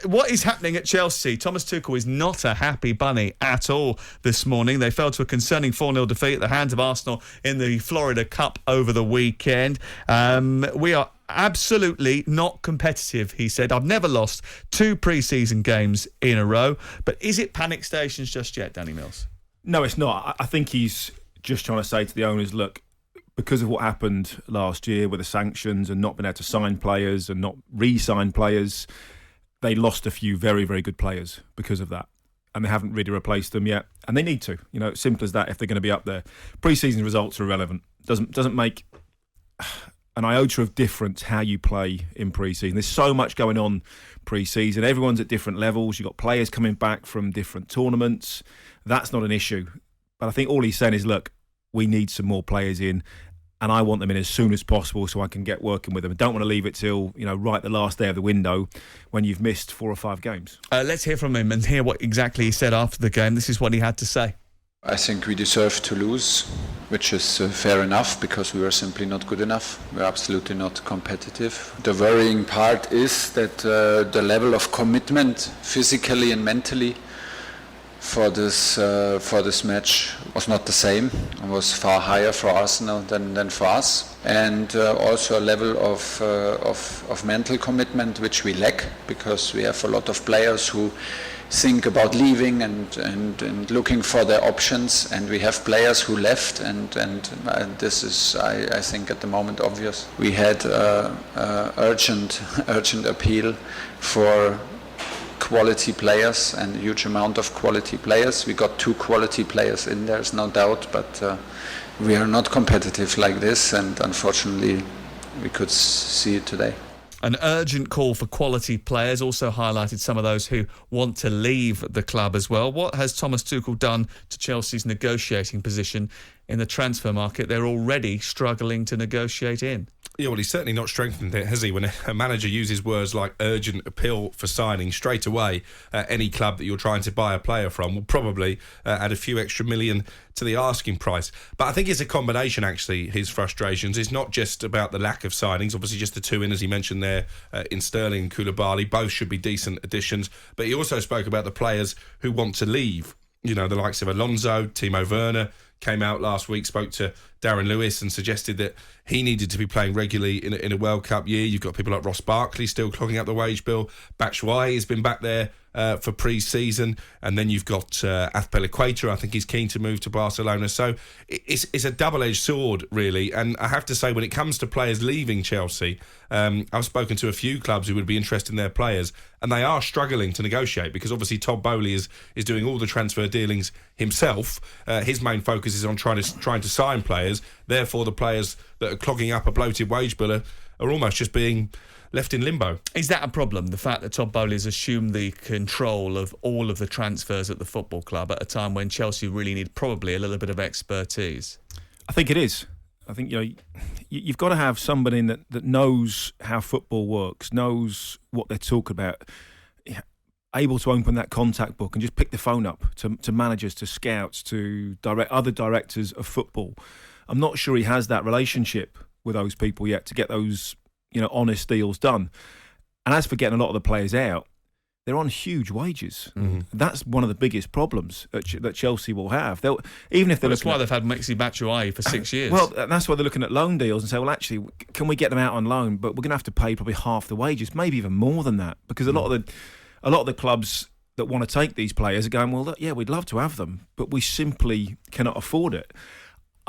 What is happening at Chelsea? Thomas Tuchel is not a happy bunny at all this morning. They fell to a concerning 4-0 defeat at the hands of Arsenal in the Florida Cup over the weekend. We are absolutely not competitive, he said. I've never lost 2 pre-season games in a row. But is it panic stations just yet, Danny Mills? No, it's not. I think he's just trying to say to the owners, look, because of what happened last year with the sanctions and not being able to sign players and not re-sign players, they lost a few very, very good players because of that. And they haven't really replaced them yet. And they need to. Simple as that if they're going to be up there. Pre-season results are irrelevant. Doesn't make an iota of difference how you play in pre-season. There's so much going on pre-season. Everyone's at different levels. You've got players coming back from different tournaments. That's not an issue. But I think all he's saying is, look, we need some more players in. And I want them in as soon as possible so I can get working with them. I don't want to leave it till, right the last day of the window when you've missed 4 or 5 games. Let's hear from him and hear what exactly he said after the game. This is what he had to say. I think we deserve to lose, which is fair enough because we were simply not good enough. We're absolutely not competitive. The worrying part is that the level of commitment, physically and mentally, for this match was not the same. It was far higher for Arsenal than for us, and also a level of mental commitment which we lack because we have a lot of players who think about leaving and looking for their options, and we have players who left, and this is I think at the moment obvious. We had urgent appeal for quality players and a huge amount of quality players. We got 2 quality players in, there's no doubt, but we are not competitive like this, and unfortunately we could see it today. An urgent call for quality players also highlighted some of those who want to leave the club as well. What has Thomas Tuchel done to Chelsea's negotiating position in the transfer market they're already struggling to negotiate in? Yeah, well, he's certainly not strengthened it, has he? When a manager uses words like urgent appeal for signing, straight away, any club that you're trying to buy a player from will probably add a few extra million to the asking price. But I think it's a combination, actually, his frustrations. It's not just about the lack of signings. Obviously, just the 2 in, as he mentioned there, in Sterling and Koulibaly. Both should be decent additions. But he also spoke about the players who want to leave. The likes of Alonso, Timo Werner, came out last week, spoke to Darren Lewis and suggested that he needed to be playing regularly in a World Cup year. You've got people like Ross Barkley still clogging up the wage bill. Batshuayi has been back there for pre-season. And then you've got Azpilicueta. I think he's keen to move to Barcelona. So it's a double-edged sword, really. And I have to say, when it comes to players leaving Chelsea, I've spoken to a few clubs who would be interested in their players, and they are struggling to negotiate because obviously Todd Boehly is doing all the transfer dealings himself. His main focus is on trying to sign players. Therefore, the players that are clogging up a bloated wage bill are almost just being left in limbo. Is that a problem, the fact that Todd Boehly has assumed the control of all of the transfers at the football club at a time when Chelsea really need probably a little bit of expertise? I think it is. I think you've got to have somebody that knows how football works, knows what they're talking about, able to open that contact book and just pick the phone up to managers, to scouts, to other directors of football. I'm not sure he has that relationship with those people yet to get those honest deals done. And as for getting a lot of the players out, they're on huge wages. Mm-hmm. That's one of the biggest problems that Chelsea will have. That's why they've had Mixi Batshuayi for 6 years. Well, that's why they're looking at loan deals and say, well, actually, can we get them out on loan? But we're going to have to pay probably half the wages, maybe even more than that, because a lot of the clubs that want to take these players are going, well, yeah, we'd love to have them, but we simply cannot afford it.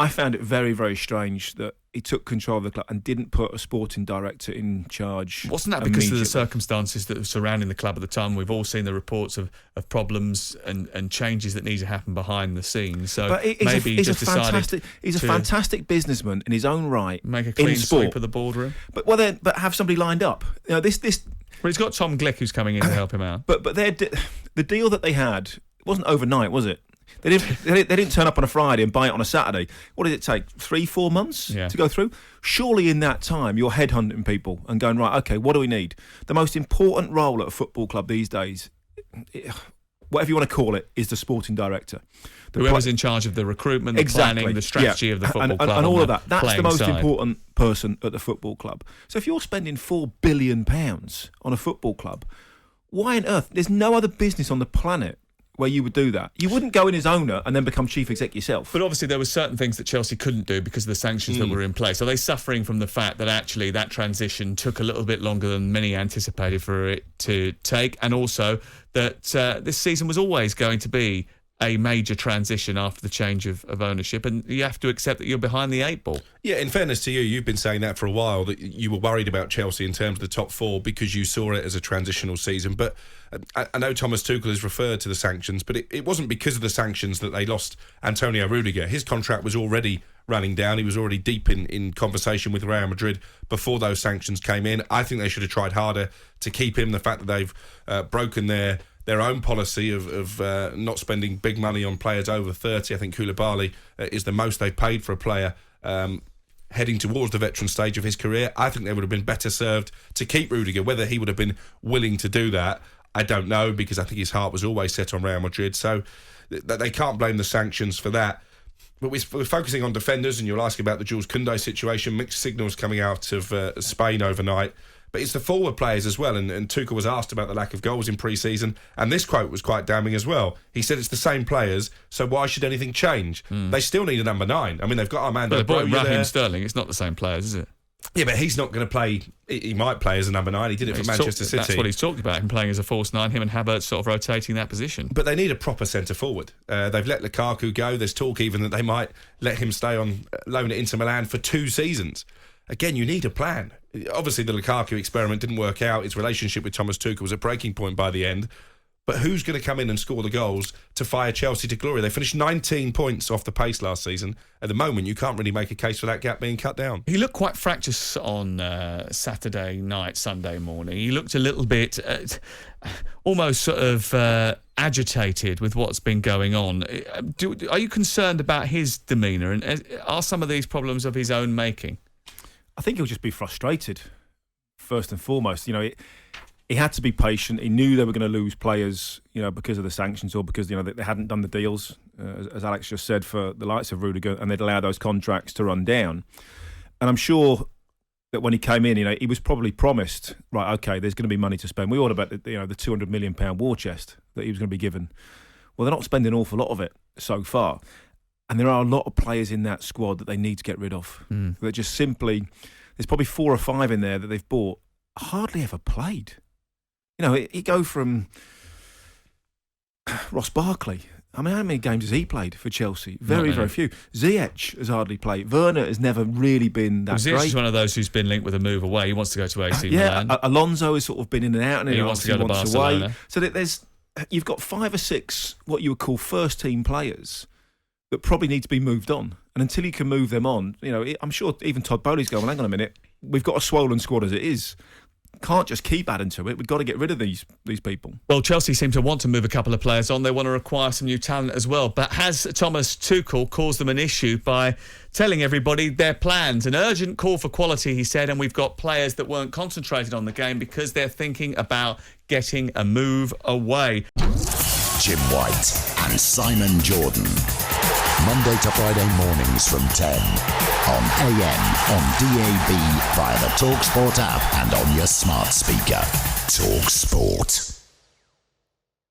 I found it very, very strange that he took control of the club and didn't put a sporting director in charge. Wasn't that because of the circumstances that were surrounding the club at the time? We've all seen the reports of problems and changes that need to happen behind the scenes. So but he's a fantastic businessman in his own right. Make a clean sweep of the boardroom. But have somebody lined up. Well, he's got Tom Glick who's coming in to help him out. But the deal that they had wasn't overnight, was it? They didn't turn up on a Friday and buy it on a Saturday. What did it take? 3-4 months to go through? Surely in that time you're headhunting people and going, right, okay, what do we need? The most important role at a football club these days, whatever you want to call it, is the sporting director. Whoever's in charge of the recruitment, the planning, the strategy of the football club. And all of that. That's the most important person at the football club. So if you're spending £4 billion on a football club, Why on earth? There's no other business on the planet where you would do that. You wouldn't go in as owner and then become chief exec yourself. But obviously there were certain things that Chelsea couldn't do because of the sanctions that were in place. Are they suffering from the fact that actually that transition took a little bit longer than many anticipated for it to take, and also that this season was always going to be a major transition after the change of ownership, and you have to accept that you're behind the 8 ball? Yeah, in fairness to you, you've been saying that for a while, that you were worried about Chelsea in terms of the top 4 because you saw it as a transitional season. But I know Thomas Tuchel has referred to the sanctions, but it wasn't because of the sanctions that they lost Antonio Rudiger. His contract was already running down. He was already deep in conversation with Real Madrid before those sanctions came in. I think they should have tried harder to keep him. The fact that they've broken their own policy of not spending big money on players over 30. I think Koulibaly is the most they've paid for a player heading towards the veteran stage of his career. I think they would have been better served to keep Rudiger. Whether he would have been willing to do that, I don't know, because I think his heart was always set on Real Madrid. So they can't blame the sanctions for that. But we're focusing on defenders, and you'll ask about the Jules Koundé situation. Mixed signals coming out of Spain overnight. But it's the forward players as well, and Tuchel was asked about the lack of goals in pre-season, and this quote was quite damning as well. He said it's the same players, so why should anything change? They still need a number 9. I mean, they've got Armando Broja there. Raheem Sterling, it's not the same players, is it? Yeah, but he's not going to play. He might play as a number 9. He did it for Manchester City. That's what he's talked about, him playing as a false 9, him and Havertz sort of rotating that position. But they need a proper centre-forward. They've let Lukaku go. There's talk even that they might let him stay on loan at Inter Milan for 2 seasons. Again, you need a plan. Obviously, the Lukaku experiment didn't work out. His relationship with Thomas Tuchel was a breaking point by the end. But who's going to come in and score the goals to fire Chelsea to glory? They finished 19 points off the pace last season. At the moment, you can't really make a case for that gap being cut down. He looked quite fractious on Saturday night, Sunday morning. He looked a little bit almost sort of agitated with what's been going on. Are you concerned about his demeanour? And are some of these problems of his own making? I think he'll just be frustrated, first and foremost. You know, he had to be patient. He knew they were going to lose players, you know, because of the sanctions or because, you know, they hadn't done the deals, as Alex just said, for the likes of Rudiger, and they'd allow those contracts to run down. And I'm sure that when he came in, you know, he was probably promised, right, okay, there's going to be money to spend. We all about the £200 million war chest that he was going to be given. Well, they're not spending an awful lot of it so far. And there are a lot of players in that squad that they need to get rid of. That just simply, there's probably 4 or 5 in there that they've bought, hardly ever played. You know, he go from Ross Barkley. I mean, how many games has he played for Chelsea? Very few. Ziyech has hardly played. Werner has never really been that great. Ziyech is one of those who's been linked with a move away. He wants to go to AC Milan. Alonso has sort of been in and out, and he wants to go to Barcelona. Away. So that you've got 5 or 6 what you would call first-team players that probably need to be moved on. And until you can move them on, you know, I'm sure even Todd Boehly's going, well, hang on a minute, we've got a swollen squad as it is. Can't just keep adding to it. We've got to get rid of these people. Well, Chelsea seem to want to move a couple of players on. They want to acquire some new talent as well. But has Thomas Tuchel caused them an issue by telling everybody their plans? An urgent call for quality, he said, and we've got players that weren't concentrated on the game because they're thinking about getting a move away. Jim White and Simon Jordan. Monday to Friday mornings from 10 on AM, on DAB, via the talkSPORT app and on your smart speaker. talkSPORT.